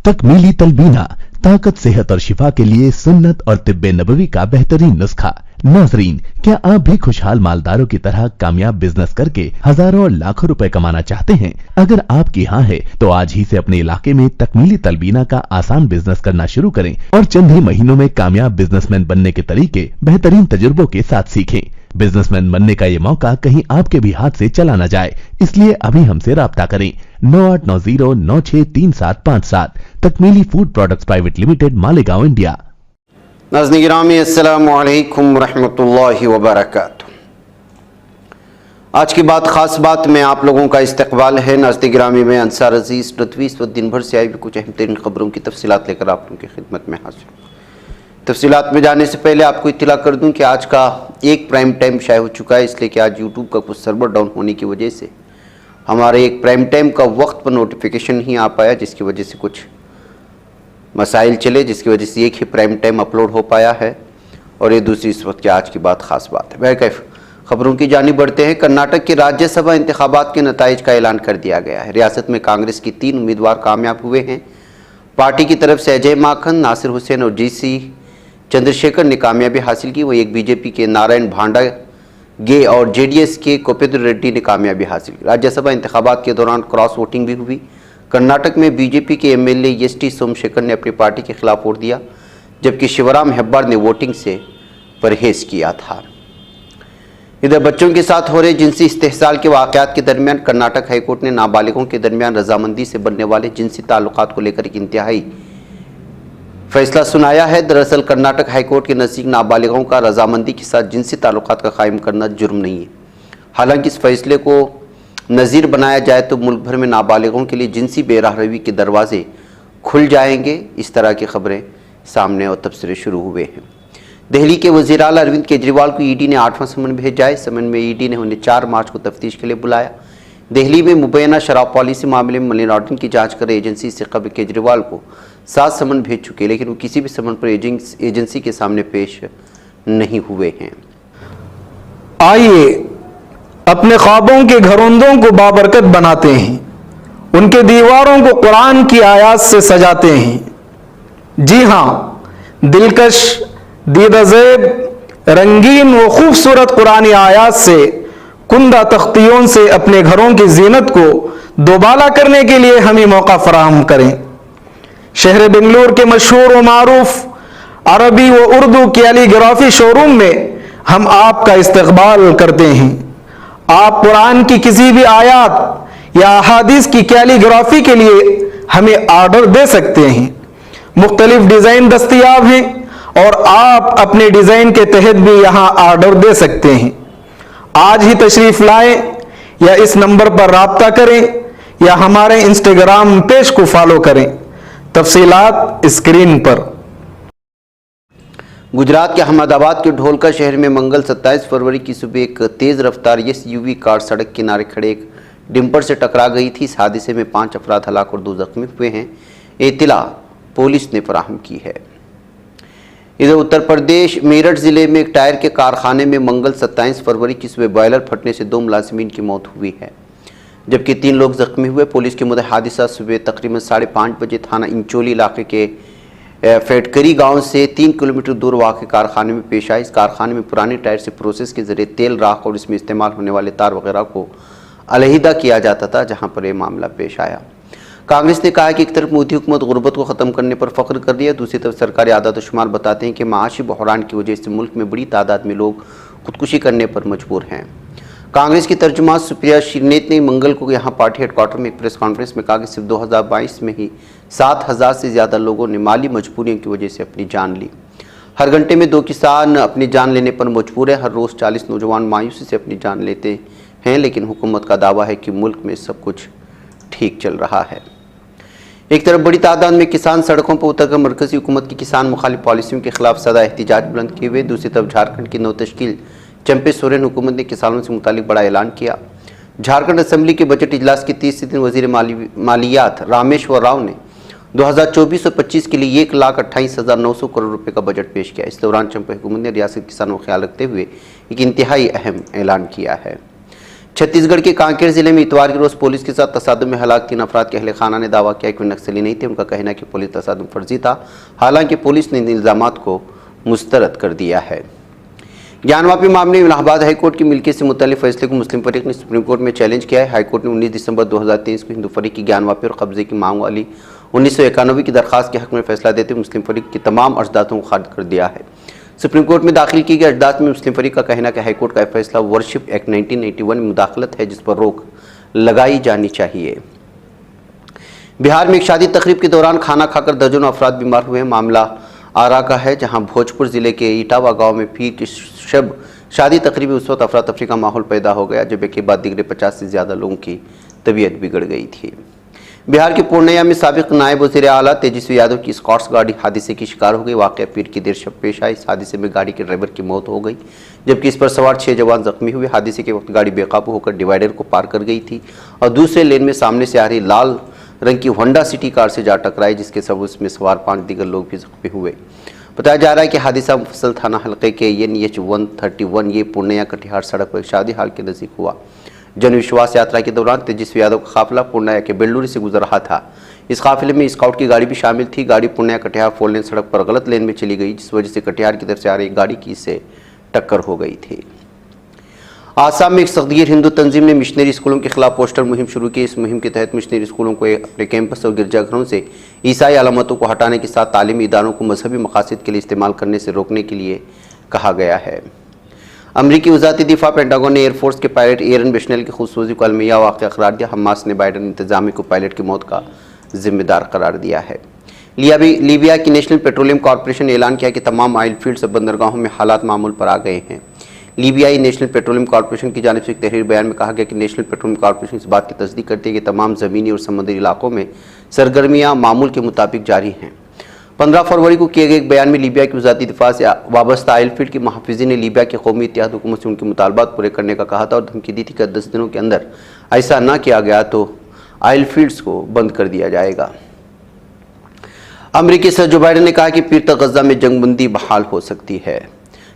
तकमीली तलबीना, ताकत, सेहत और शिफा के लिए सुन्नत और तिब्बे नबवी का बेहतरीन नुस्खा। नाजरीन, क्या आप भी खुशहाल मालदारों की तरह कामयाब बिजनेस करके हजारों और लाखों रुपए कमाना चाहते हैं? अगर आपकी हाँ है तो आज ही से अपने इलाके में तकमीली तलबीना का आसान बिजनेस करना शुरू करें और चंद ही महीनों में कामयाब बिजनेसमैन बनने के तरीके बेहतरीन तजुर्बों के साथ सीखें। बिजनेसमैन बनने का ये मौका कहीं आपके भी हाथ से चला न जाए, इसलिए अभी हमसे राब्ता करें 9890963757। Takmili food products private limited, Malegaon, India. नाज़रीन गिरामी, अस्सलामु अलैकुम रहमतुल्लाहि व बरकातुहू। आज की बात खास बात में आप लोगों का इस्तकबाल है। नाज़रीन गिरामी, में अंसार अजीज़ नदवी इस वक्त दिन भर से आई भी कुछ अहम तरीन खबरों की तफसीलात लेकर आप लोगों की खिदमत में हाजिर हूं। तफसीलात में जाने से पहले आपको इत्तला कर दूं कि आज का एक प्राइम टाइम शाये हो चुका है, इसलिए कि आज यूट्यूब का कुछ सर्वर डाउन होने की वजह से हमारे एक प्राइम टाइम का वक्त पर नोटिफिकेशन नहीं आ पाया, जिसकी वजह से कुछ मसाइल चले, जिसकी वजह से एक ही प्राइम टाइम अपलोड हो पाया है। और ये दूसरी इस वक्त की आज की बात खास बात है। बहरकैफ खबरों की जानिब बढ़ते हैं। कर्नाटक के राज्यसभा इंतखाबात के नताइज का ऐलान कर दिया गया है। रियासत में कांग्रेस की 3 उम्मीदवार कामयाब हुए हैं। पार्टी की तरफ से अजय माखन, नासिर हुसैन और जीसी चंद्रशेखर ने कामयाबी हासिल की। वही एक बीजेपी के नारायण भांडागे और जेडीएस के कोपेद्र रेड्डी ने कामयाबी हासिल की। राज्यसभा इंतखाबात के दौरान क्रॉस वोटिंग भी हुई। कर्नाटक में बीजेपी के एमएलए एसटी सोमशेखर ने अपनी पार्टी के खिलाफ वोट दिया, जबकि शिवराम हेब्बार ने वोटिंग से परहेज किया था। इधर बच्चों के साथ हो रहे जिनसी इस्तेहसाल के वाक़यात के दरमियान कर्नाटक हाईकोर्ट ने नाबालिगों के दरमियान रजामंदी से बनने वाले जिनसी ताल्लुकात को लेकर एक इंतहाई फैसला सुनाया है। दरअसल कर्नाटक हाईकोर्ट के नज़दीक नाबालिगों का रजामंदी के साथ जिनसी ताल्लुकात का कायम करना जुर्म नहीं है। हालांकि इस फैसले को नज़ीर बनाया जाए तो मुल्क भर में नाबालिगों के लिए जिनसी बेराहरवी के दरवाजे खुल जाएंगे। इस तरह की खबरें सामने और तबसरे शुरू हुए हैं। दिल्ली के वज़ीर आला अरविंद केजरीवाल को ईडी ने 8वां समन भेजा है। समन में ईडी ने उन्हें 4 मार्च को तफ्तीश के लिए बुलाया। दिल्ली में मुबैना शराब पॉलिसी मामले में मनी लॉन्ड्रिंग की जांच कर रही एजेंसी से कबल केजरीवाल को 7 समन भेज चुके, लेकिन वो किसी भी समन पर एजेंसी के सामने पेश नहीं हुए हैं। आइए अपने ख्वाबों के घरौंदों को बाबरकत बनाते हैं, उनके दीवारों को कुरान की आयात से सजाते हैं। जी हाँ, दिलकश, दीदाज़ेब, रंगीन व खूबसूरत कुरानी आयात से कुंदा तख्तियों से अपने घरों की जीनत को दोबाला करने के लिए हमें मौका फराहम करें। शहर बेंगलुरु के मशहूर व मारूफ अरबी व उर्दू कैलीग्राफी शोरूम में हम आपका इस्तकबाल करते हैं। आप कुरान की किसी भी आयात या अहादीस की कैलीग्राफी के लिए हमें ऑर्डर दे सकते हैं। मुख्तलिफ डिज़ाइन दस्तयाब हैं और आप अपने डिज़ाइन के तहत भी यहाँ ऑर्डर दे सकते हैं। आज ही तशरीफ लाएं या इस नंबर पर राब्ता करें या हमारे इंस्टाग्राम पेज को फॉलो करें। तफसीलात स्क्रीन पर। गुजरात के अहमदाबाद के ढोलका शहर में मंगल 27 फरवरी की सुबह एक तेज़ रफ्तार एसयूवी कार सड़क किनारे खड़े एक डिंपर से टकरा गई थी। इस हादसे में 5 अफराद हलाक और 2 जख्मी हुए हैं। इत्तला पुलिस ने फराहम की है। इधर उत्तर प्रदेश मेरठ ज़िले में एक टायर के कारखाने में मंगल 27 फरवरी की सुबह बॉयलर फटने से 2 मुलाजिमीन की मौत हुई है, जबकि 3 लोग जख्मी हुए। पुलिस के मुताबिक हादसा सुबह तकरीबन 5:30 बजे थाना इंचोली इलाके के फेटकरी गांव से 3 किलोमीटर दूर वाक़ कारखाने में पेश आया। इस कारखाने में पुराने टायर से प्रोसेस के जरिए तेल, राख और इसमें इस्तेमाल होने वाले तार वगैरह को अलहदा किया जाता था, जहां पर यह मामला पेश आया। कांग्रेस ने कहा है कि एक तरफ मोदी हुकूमत गुर्बत को ख़त्म करने पर फ़ख्र कर रही है, दूसरी तरफ सरकारी आदात शुमार बताते हैं कि माशी बहरान की वजह से मुल्क में बड़ी तादाद में लोग खुदकुशी करने पर मजबूर हैं। कांग्रेस की तर्जुमान सुप्रिया श्रीनेत ने मंगल को यहाँ पार्टी हेडक्वार्टर में एक प्रेस कॉन्फ्रेंस में कहा कि सिर्फ 2022 में ही 7,000 से ज़्यादा लोगों ने माली मजबूरियों की वजह से अपनी जान ली। हर घंटे में 2 किसान अपनी जान लेने पर मजबूर है। हर रोज़ 40 नौजवान मायूसी से अपनी जान लेते हैं, लेकिन हुकूमत का दावा है कि मुल्क में सब कुछ ठीक चल रहा है। एक तरफ बड़ी तादाद में किसान सड़कों पर उतरकर मरकज़ी हुकूमत की किसान मुखालिफ पॉलिसियों के खिलाफ सदा एहतिजाज बुलंद किए हुए, दूसरी तरफ झारखंड की नौतश्कील चंपे सोरेन हुकूमत ने किसानों से मुतालिक बड़ा ऐलान किया। झारखंड असेंबली के बजट इजलास के 30 दिन वजीर मालियात रामेश्वर राव ने 2024 और 25 के लिए 1,28,900 करोड़ रुपए का बजट पेश किया। इस दौरान चंपे हुकूमत ने रियासत किसानों का ख्याल रखते हुए एक इंतहाई अहम ऐलान किया है। छत्तीसगढ़ के कांकेर जिले में इतवार के रोज पुलिस के साथ तसादुम में हलाक 3 अफराद के अहले खाना ने दावा किया कि वे नक्सली नहीं थे। उनका कहना है कि पुलिस तसादुम फर्जी था। हालांकि पुलिस ने इन इल्जामात को मुस्तरद कर दिया है। ज्ञानवापी मामले में इलाहाबाद हाईकोर्ट की मिल्कियत से मुतल्लिक फैसले को मुस्लिम फरीक ने सुप्रीम कोर्ट में चैलेंज किया है। हाईकोर्ट ने 19 दिसंबर 2023 को हिंदू फरीक की ज्ञानवापी और कब्जे की मांग वाली 1991 की दरखास्त के हक में फैसला देते हुए मुस्लिम फरीक की तमाम अर्जदातों को खारिज कर दिया है। सुप्रीम कोर्ट में दाखिल की गई अर्जदात में मुस्लिम फरीक का कहना है कि हाईकोर्ट का फैसला वर्शिप एक्ट 1981 में मुदाखलत है, जिस पर रोक लगाई जानी चाहिए। बिहार में एक शादी तकरीब के दौरान खाना खाकर दर्जनों अफराद बीमार हुए। मामला आरा का है, जहां भोजपुर जिले के इटावा गांव में पीर की शब शादी तकरीब में उस वक्त अफरा तफरी का माहौल पैदा हो गया जब एक के बाद दिगरे 50 से ज़्यादा लोगों की तबीयत बिगड़ गई थी। बिहार के पूर्णिया में साबिक नायब वज़ीर आला तेजस्वी यादव की स्कॉट्स गाड़ी हादसे की शिकार हो गई। वाक़या पीर की देर शब पेश आई। इस हादसे में गाड़ी के ड्राइवर की मौत हो गई, जबकि इस पर सवार 6 जवान जख्मी हुए। हादसे के वक्त गाड़ी बेकाबू होकर डिवाइडर को पार कर गई थी और दूसरे लेन में सामने से आ रही लाल रंग की होंडा सिटी कार से जा टकराई, जिसके सबब उसमें सवार 5 दीगर लोग भी जख्मी हुए। बताया जा रहा है कि हादसा मुफस्सल थाना हल्के के NH 131 ये पूर्णिया कटिहार सड़क पर शादी हाल के नज़दीक हुआ। जन विश्वास यात्रा के दौरान तेजस्वी यादव का काफिला पूर्णिया के बेल्लूरी से गुजर रहा था। इस काफिले में स्काउट की गाड़ी भी शामिल थी। गाड़ी पूर्णिया कटिहार 4 लेन सड़क पर गलत लेन में चली गई, जिस वजह से कटिहार की तरफ से आ रही गाड़ी की इससे टक्कर हो गई थी। आसाम में एक सख्तगीर हिंदू तंजीम ने मिशनरी स्कूलों के खिलाफ पोस्टर मुहिम शुरू की। इस मुहिम के तहत मिशनरी स्कूलों को अपने कैंपस और गिरजाघरों से ईसाई अलामतों को हटाने के साथ तालीमी इदारों को मजहबी मकासद के लिए इस्तेमाल करने से रोकने के लिए कहा गया है। अमरीकी वज़ारत दिफा पेंटागन ने एयरफोर्स के पायलट एरन बेशनेल की खूबसूरती को अलमिया वाक़या करार दिया। हमास ने बाइडन इंतजामी को पायलट की मौत का जिम्मेदार करार दिया है। लीबिया की नेशनल पेट्रोलियम कॉरपोरेशन ने ऐलान किया कि तमाम ऑयल फील्ड्स और बंदरगाहों में हालात मामूल पर आ गए हैं। लीबियाई नेशनल पेट्रोलियम कॉरपोरेशन की जानिब से एक तहरीर बयान में कहा गया कि नेशनल पेट्रोलियम कॉरपोरेशन इस बात की तस्दीक करती है कि तमाम ज़मीनी और समुद्री इलाकों में सरगर्मियाँ मामूल के मुताबिक जारी हैं। 15 फरवरी को किए गए एक बयान में लीबिया की वज़ारत दिफा से वाबस्ता ऑयल फील्ड के मुहाफ़िज़ीन ने लीबिया के कौमी इत्तेहाद हुकूमत से उनके मुतालबात पूरे करने का कहा था और धमकी दी थी कि 10 दिनों के अंदर ऐसा न किया गया तो ऑयल फील्ड्स को बंद कर दिया जाएगा। अमरीकी सदर जो बाइडन ने कहा कि पीर तक गजा में जंगबंदी बहाल हो सकती है।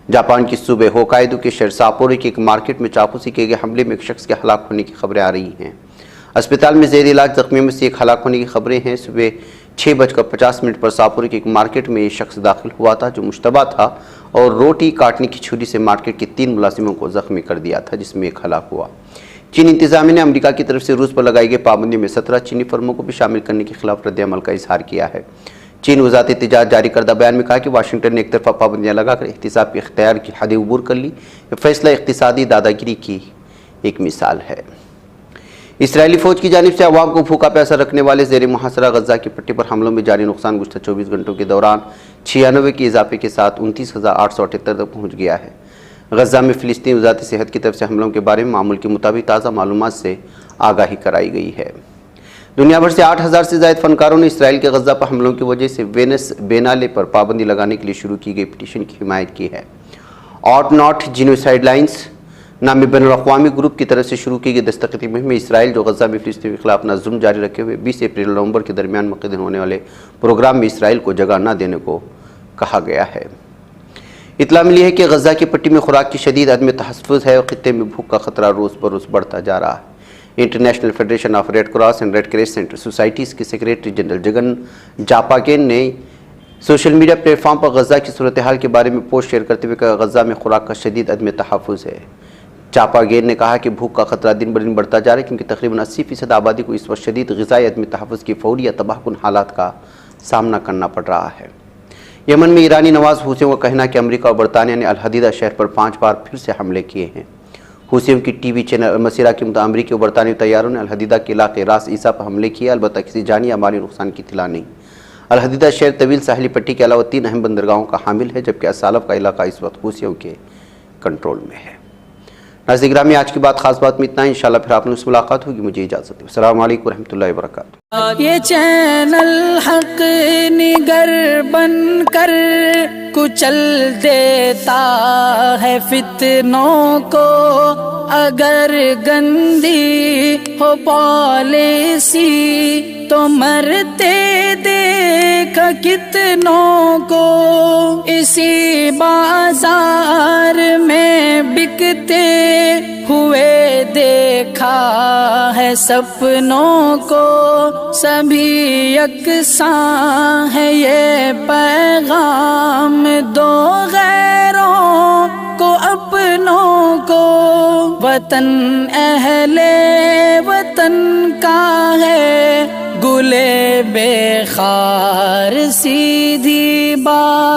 जापान की सूबे होकाइडो के शहर सापोरो की एक मार्केट में चाकू से किए गए हमले में एक शख्स के हलाक होने की खबरें आ रही हैं। अस्पताल में ज़ेर इलाज जख्मियों में से एक हलाक होने की खबरें हैं। सुबह 6:50 पर सापोरो की एक मार्केट में ये शख्स दाखिल हुआ था जो मुश्तबा था और रोटी काटने की छुरी से मार्केट के 3 मुलाजिमों को जख्मी कर दिया था, जिसमें एक हलाक हुआ। चीन इंतजामिया ने अमेरिका की तरफ से रूस पर लगाई गई पाबंदी में 17 चीनी फर्मों को भी शामिल करने के खिलाफ रद्द-ए-अमल का इजहार किया है। चीन वज़ारत तिजारत जारी करदा बयान में कहा कि वाशिंगटन ने एक तरफा पाबंदियाँ लगाकर एहतिसाब के इख्तियार की हदें उबूर कर ली। यह फैसला इक़्तिसादी दादागिरी की एक मिसाल है। इसराइली फ़ौज की जानिब से अवाम को भूखा प्यासा रखने वाले ज़ेर मुहासरा गजा की पट्टी पर हमलों में जारी नुकसान गुज़श्ता 24 घंटों के दौरान 96 के इजाफे के साथ 29,878 तक पहुँच गया है। गजा में फ़िलिस्तीनी वज़ारत सेहत की तरफ से हमलों के बारे में मामूल के मुताबिक ताज़ा मालूमात से आगाही कराई गई है। दुनिया भर से 8,000 से ज़ायद फ़नकारों ने इसराइल के गजा पर हमलों की वजह से वेनिस बेनाले पर पाबंदी लगाने के लिए शुरू की गई पिटीशन की हिमायत की है। ऑट नॉट जीनोसाइड लाइन्स नामी बैनुल-अक़वामी ग्रुप की तरफ से शुरू की गई दस्तखती मुहिम में इसराइल जो गजा में फ़िलिस्तीन के खिलाफ अपना जुल्म जारी रखे हुए 20 अप्रैल नवंबर के दरमियान मुक़द्दर होने वाले प्रोग्राम में इसराइल को जगह न देने को कहा गया है। इतला मिली है कि गजा की पट्टी में खुराक की शदीद अदम तहफ़्फ़ुज़ है और ख़ित्ते में भूख का ख़तरा रोज़ बरोज़ बढ़ता जा रहा है। International federation of red cross and red crescent societies के सेक्रेटरी जनरल जगन जापाकेन ने सोशल मीडिया प्लेटफॉर्म पर गजा की सूरत हाल के बारे में पोस्ट शेयर करते हुए कहा गजा में खुराक का शदीद अदम तहफ़्फ़ुज़ है। जापाकेन ने कहा कि भूख का खतरा दिन ब दिन बढ़ता जा रहा है क्योंकि तकरीबन 80% आबादी को इस वक्त शदीद ग़िज़ाई अदम तहफ़्फ़ुज़ की फ़ौरी या तबाहकुन हालात का सामना करना पड़ रहा है। यमन में ईरानी नवाज़ हुसियों का कहना है कि अमरीका और बरतानिया ने अल-हदीदा शहर पर 5 बार फिर से हमले किए हैं। हुसियों की टीवी चैनल अल-मसीरा के मुताबिक अमरीकी और बरतानवी तैयारों ने अल-हदीदा के इलाके रास ईसा पर हमले किए, अलबत्ता किसी जानी या माली नुकसान की इत्तला नहीं। अल-हदीदा शहर तवील साहिली पट्टी के अलावा 3 अहम बंदरगाहों का हामिल है, जबकि असालफ का इलाका इस वक्त हुसियों के कंट्रोल में है। नाज़रीन गिरामी, आज की बात खास बात में इतना ही। इंशाल्लाह फिर आपने उससे मुलाकात होगी। मुझे इजाज़त दो। अस्सलामु अलैकुम रहमतुल्लाहि व बरकातुहू। ये चैनल हक निगर बन कर कुचल देता है फितनों को, अगर गंदी हो पॉलिसी तो मरते देख कितनों को इसी बाजार में बिकते हुए देखा है। सपनों को सभी यकसां है ये पैगाम दो गैरों को अपनों को। वतन अहले वतन का है गुले बेखार सीधी बात।